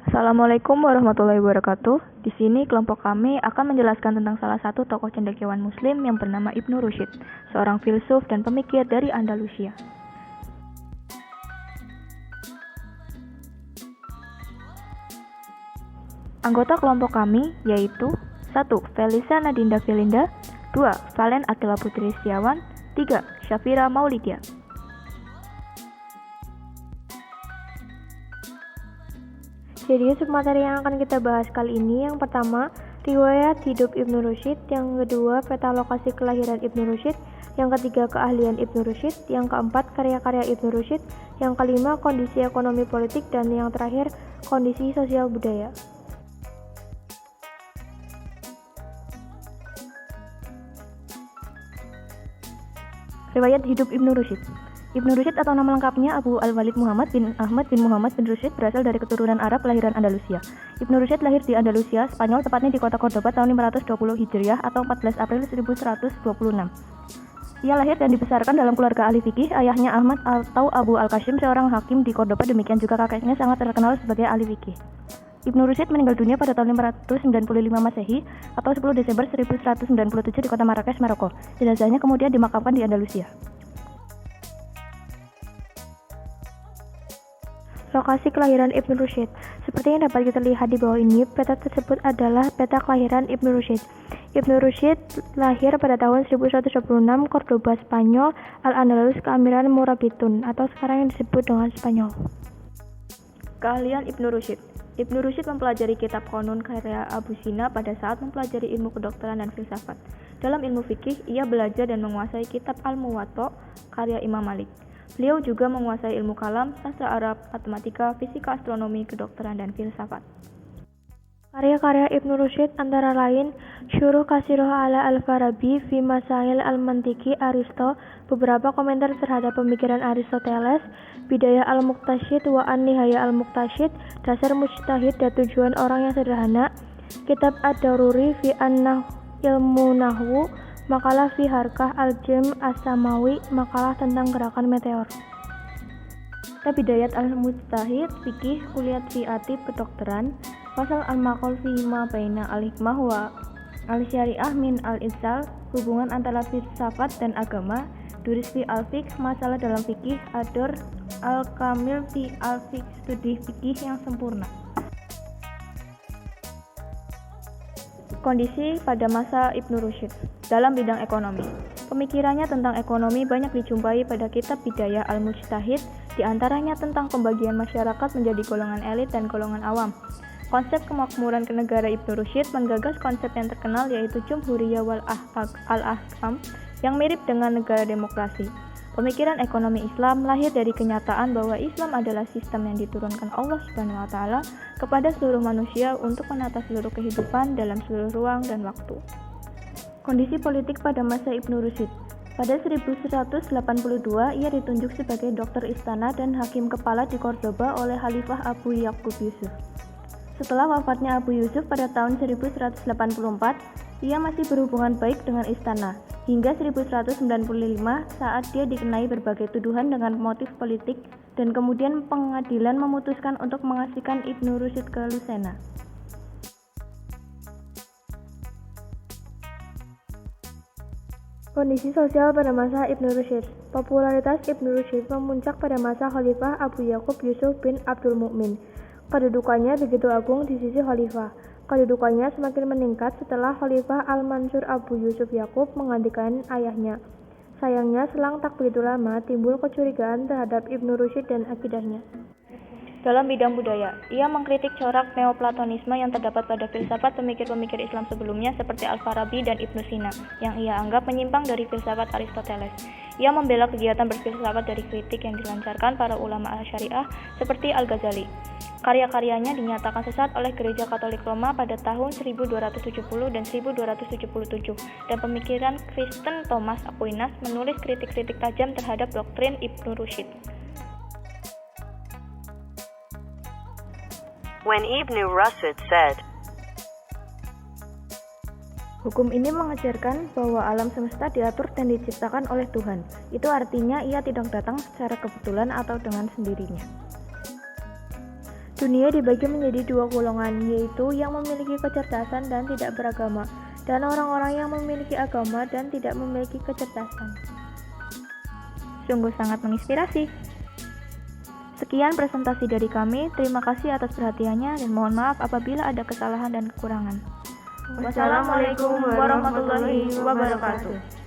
Assalamualaikum warahmatullahi wabarakatuh. Di sini kelompok kami akan menjelaskan tentang salah satu tokoh cendekiawan Muslim yang bernama Ibnu Rushd, seorang filsuf dan pemikir dari Andalusia. Anggota kelompok kami yaitu 1. Felisa Nadinda Felinda, 2. Valen Akila Putri Setiawan, 3. Syafira Maulidia. Jadi submateri yang akan kita bahas kali ini yang pertama, riwayat hidup Ibnu Rushd, yang kedua, peta lokasi kelahiran Ibnu Rushd, yang ketiga, keahlian Ibnu Rushd, yang keempat, karya-karya Ibnu Rushd, yang kelima, kondisi ekonomi politik, dan yang terakhir, kondisi sosial budaya. Riwayat hidup Ibnu Rushd. Ibnu Rushd atau nama lengkapnya Abu Al-Walid Muhammad bin Ahmad bin Muhammad bin Rushd berasal dari keturunan Arab kelahiran Andalusia. Ibnu Rushd lahir di Andalusia, Spanyol, tepatnya di kota Cordoba tahun 520 Hijriah atau 14 April 1126. Ia lahir dan dibesarkan dalam keluarga ahli fikih. Ayahnya Ahmad atau Abu Al-Qasim seorang hakim di Cordoba, demikian juga kakeknya sangat terkenal sebagai ahli fikih. Ibnu Rushd meninggal dunia pada tahun 595 Masehi atau 10 Desember 1197 di kota Marrakesh, Maroko. Jenazahnya kemudian dimakamkan di Andalusia. Lokasi kelahiran Ibnu Rushd. Seperti yang dapat kita lihat di bawah ini, peta tersebut adalah peta kelahiran Ibnu Rushd. Ibnu Rushd lahir pada tahun 1126 Cordoba, Spanyol, Al-Andalus, Keamiran Murabitun, atau sekarang yang disebut dengan Spanyol. Keahlian Ibnu Rushd. Ibnu Rushd mempelajari kitab Qanun karya Abu Sina pada saat mempelajari ilmu kedokteran dan filsafat. Dalam ilmu fikih, ia belajar dan menguasai kitab Al-Muwatta karya Imam Malik. Beliau juga menguasai ilmu kalam, sastra Arab, matematika, fisika, astronomi, kedokteran, dan filsafat. Karya-karya Ibnu Rushd antara lain Syuruh Qasiroh ala Al-Farabi fi Masail Al-Mantiki Aristo, beberapa komentar terhadap pemikiran Aristoteles, Bidayah Al-Muqtasyid wa An-Nihayah Al-Muqtasyid, Dasar Mujtahid dan Tujuan Orang yang Sederhana, Kitab Ad-Daruri fi Ilmu Nahwu, Makalah fi Harkah Al-Jam As-Samawi, makalah tentang gerakan meteor. Kitab Bidayat Al-Mujtahid, Fikih, Kuliat fi Atib, Kedokteran, Fasal Al-Maqal fi Ma Baina Al-Hikmah wa Al-Syariah min Al-Izzal, hubungan antara filsafat dan agama, Duris fi Al-Fiqh, masalah dalam fikih, Ad-Dur Al-Kamil fi Al-Fiqh, studi fikih yang sempurna. Kondisi pada masa Ibnu Rushd dalam bidang ekonomi. Pemikirannya tentang ekonomi banyak dijumpai pada kitab Bidayah Al-Mujtahid, di antaranya tentang pembagian masyarakat menjadi golongan elit dan golongan awam. Konsep kemakmuran negara Ibnu Rushd menggagas konsep yang terkenal yaitu Jumhuriyah wal Al-Ahkam yang mirip dengan negara demokrasi. Pemikiran ekonomi Islam lahir dari kenyataan bahwa Islam adalah sistem yang diturunkan Allah Subhanahu wa Ta'ala kepada seluruh manusia untuk menata seluruh kehidupan dalam seluruh ruang dan waktu. Kondisi politik pada masa Ibnu Rushd. Pada 1182, ia ditunjuk sebagai dokter istana dan hakim kepala di Cordoba oleh Khalifah Abu Yaqub Yusuf. Setelah wafatnya Abu Yusuf pada tahun 1184, ia masih berhubungan baik dengan istana, hingga 1195 saat dia dikenai berbagai tuduhan dengan motif politik dan kemudian pengadilan memutuskan untuk mengasingkan Ibnu Rushd ke Lucena. Kondisi sosial pada masa Ibnu Rushd. Popularitas Ibnu Rushd memuncak pada masa Khalifah Abu Yaqub Yusuf bin Abdul Mukmin. Kedudukannya begitu agung di sisi khalifah. Kedudukannya semakin meningkat setelah Khalifah Al-Mansur Abu Yusuf Yaqub menggantikan ayahnya. Sayangnya, selang tak begitu lama timbul kecurigaan terhadap Ibnu Rushd dan akidahnya. Dalam bidang budaya, ia mengkritik corak neoplatonisme yang terdapat pada filsafat pemikir-pemikir Islam sebelumnya seperti Al-Farabi dan Ibnu Sina, yang ia anggap menyimpang dari filsafat Aristoteles. Ia membela kegiatan berfilsafat dari kritik yang dilancarkan para ulama syariah seperti Al-Ghazali. Karya-karyanya dinyatakan sesat oleh Gereja Katolik Roma pada tahun 1270 dan 1277, dan pemikiran Kristen Thomas Aquinas menulis kritik-kritik tajam terhadap doktrin Ibnu Rushd. When Ibnu Rushd said, Hukum ini mengajarkan bahwa alam semesta diatur dan diciptakan oleh Tuhan. Itu artinya ia tidak datang secara kebetulan atau dengan sendirinya. Dunia dibagi menjadi dua golongan, yaitu yang memiliki kecerdasan dan tidak beragama, dan orang-orang yang memiliki agama dan tidak memiliki kecerdasan. Sungguh sangat menginspirasi. Sekian presentasi dari kami, terima kasih atas perhatiannya dan mohon maaf apabila ada kesalahan dan kekurangan. Wassalamualaikum warahmatullahi wabarakatuh.